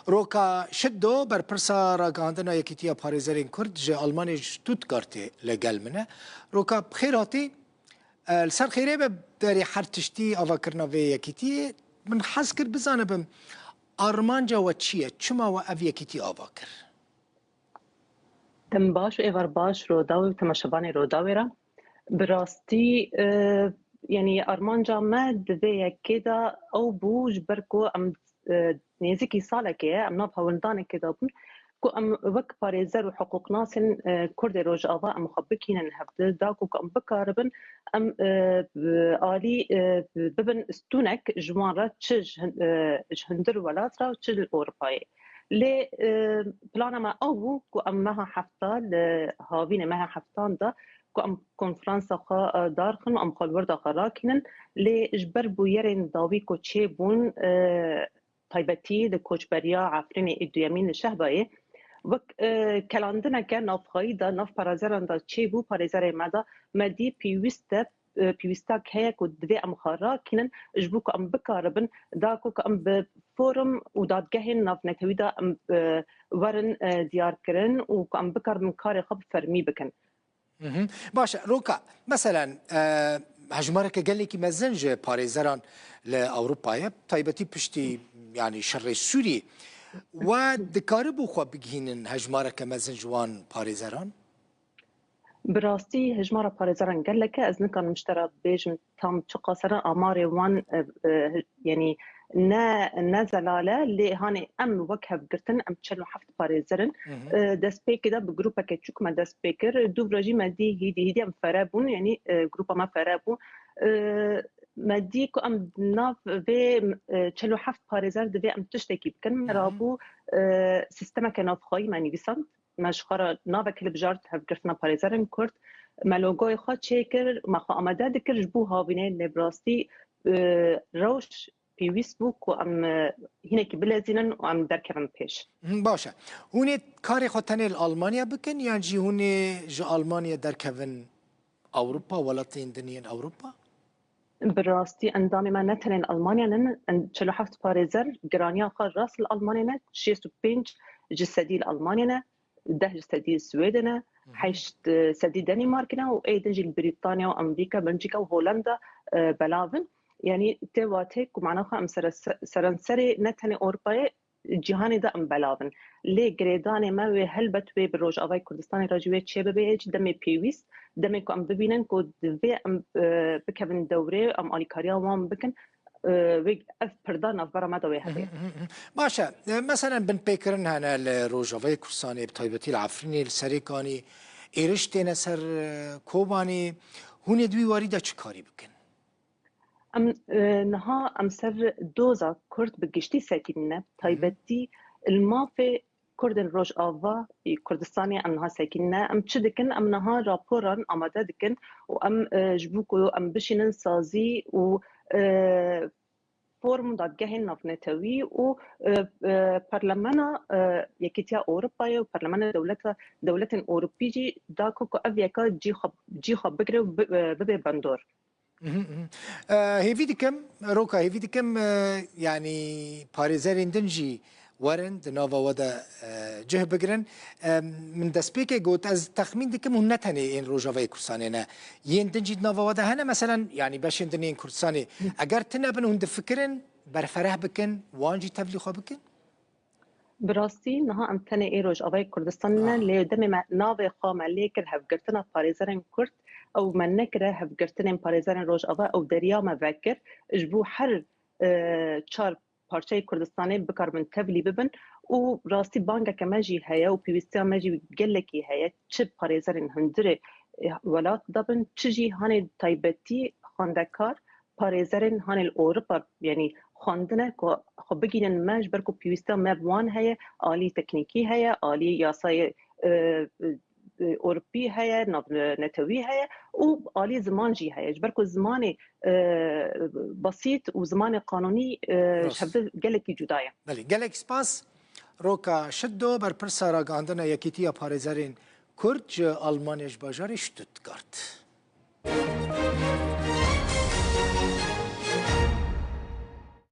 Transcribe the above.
روکا شدو بر پرسا راگاندنا یکیتیا پاریزرین کرد جه آلمانی شتوتگارت لگل منه روکا بخیراتی السر خیره به داری هر تشتی آوا کرنا و یکیتی من حس کرد بزانه بم آرمانجا و چیه چما و او یکیتی آوا کر دم باش و ایوار باش رو داوی تماشابانی رو داوی را براستی یعنی آرمانجا ما دوی یکی دا او بوج برکو ام نزیکی ساله که ام ناب هولدانه که دا بون کو ام وک پارێزەر و حقوقناسên Kurdê Rojava em xwe bikînin hevdil da ku em bikaribin em alî bibin stûnek ji wan re çi ji hindir welat re çi li Ewropayê. Lê plana me ew bû ku em meha hefta li havînê meha heftan da ku em konferansa xwe darxin û em xwelwirda xwe rakînin lê ji ber bûyerên dawî ku çêbûn taybetî li koçberiya Efrînê ê duyemîn li Şehbayê وک کلاندنه که نافخایی دا ناف پارازران دا چه بو پارازره مدا مدی پیوسته که یک و دوی ام خارا کنن جبو که ام بکاربن دا که ام به فورم و دادگاه ناف نتوی دا ام ورن دیار کرن و که ام بکاربن کار خوب فرمی بکن. باشه روکا مثلا هجماره که گلی که مزنج پارازران لأوروپا تایبتی پشتی یعنی شر سوری و دکاربو خو بگینن هجماره که مزن جوان پارێزەران براستی هجماره پارێزەران گەلەکە ez nikan miştera bêjim tam çi qasere amarê wan yani ne zelale lê hanê em wek hevgirtin em 47 parêzerin destpêkê de bi grupeke çûk me dest pê kir dûvra jî me dî hîdî em fere bûn yani grupa me fere bû me dî ku em nav vê 47 parêzer divê em tiştekî bikin me rabû sistemeke navxwayî me nivîsand me ji xwe re navekê li bijart hevgirtina parêzerên Kurd me logoyê xwe çêkir me xwe amade dikir ji bo havînê lê bi rastî rewş pêwîst bû ku em hînekî bilezînin û em derkevin pêş. Baş e. Hûnê karê xwe tenê li Almanya bikin yan jî hûnê ji Almanya derkevin Ewropa welatên diniyên Ewropa? Bi rastî endamê me ne tenê li Almanyanin 47 parêzer giraniya xwe rast li Almanyê ne 65 ji sedî li Almanyê ne 10 ji sedî li Swêdê ne 8 sedî Denîmarkê ne û êdin jî li Brîtanya û Amerîka Belçîka û Hollanda belavin yani tê watê ku mena xwe em serenserê ne tenê Ewropayê cîhanê de em belavin lê girêdanê me wê helbet wê bi Rojavayê Kurdistanê re jî wê çê bibe hêç demê pêwîst demê ku em bibînin ku divê em bikevin dewrê em alîkariya wan bikin wê ev pirda navbera me de wê hebe. Baş e. Mesela bin pêkirin hene li Rojavayê Kurdistanê bi taybetî li Efrînê li Serêkanî êriş têne ser Kobanî hûnê di wî warî de çi karî bikin? Em niha em ser doza Kurd bi giştî sekînine taybetî li mafê Kurdên Rojava Kurdistanê em niha sekînine em çi dikin em niha raporan amade dikin û em ji bo ku em bişînin sazî û form dadgehên navnetewî û Parlemena Yekîtiya Ewropayê û Parlemena dewletên Ewropî jî da ku ev yeka cî xwe bigire û bibe bandor. هێوی دکەم ڕۆکە هێوی دکەم ینی پارێزەرێن دن jî werin di nava we de cih bigirin min destpêkê got ez texmîn dikim hûn ne tenê ên Rojavayê Kurdistanê ne yên din jî di nava we de hene meselen yanî beşên din ên Kurdistanê eger tune bin hûn difikirin berfereh bikin wan jî tevlî xwe bikin Bi rastî niha em tenê ê Rojavayê Kurdistanê ne lê demê me navê xwe me lê kir hevgirtina parêzerên Kurd ew me nekire hevgirtinên parêzerên Rojava ew deriya me vekir ji bo her çar parçeyê Kurdistanê bikarbin tevlî bibin û rastî bangeke me jî heye û pîwîstiya me jî gelekî heye çi parêzerên hundirê welat dabin çi jî hanê taybetî xwendekar parêzerên hanê li Ewropa yanî xwendine ku xwe bigînin me ji ber ku pîwîstiya me bi wan heye alî teknîkî heye alî yasayê Ewropî heye navnetewî heye û alî ziman jî heye ji ber ku zimanê besît û zimanê qanûnî ji hevdil gelekî cuda ye. Belê gelek spas Roka şiddo ber pirsa ragandina yekîtiya parêzerên Kurd ji Almanya ji bajarê Stuttgart.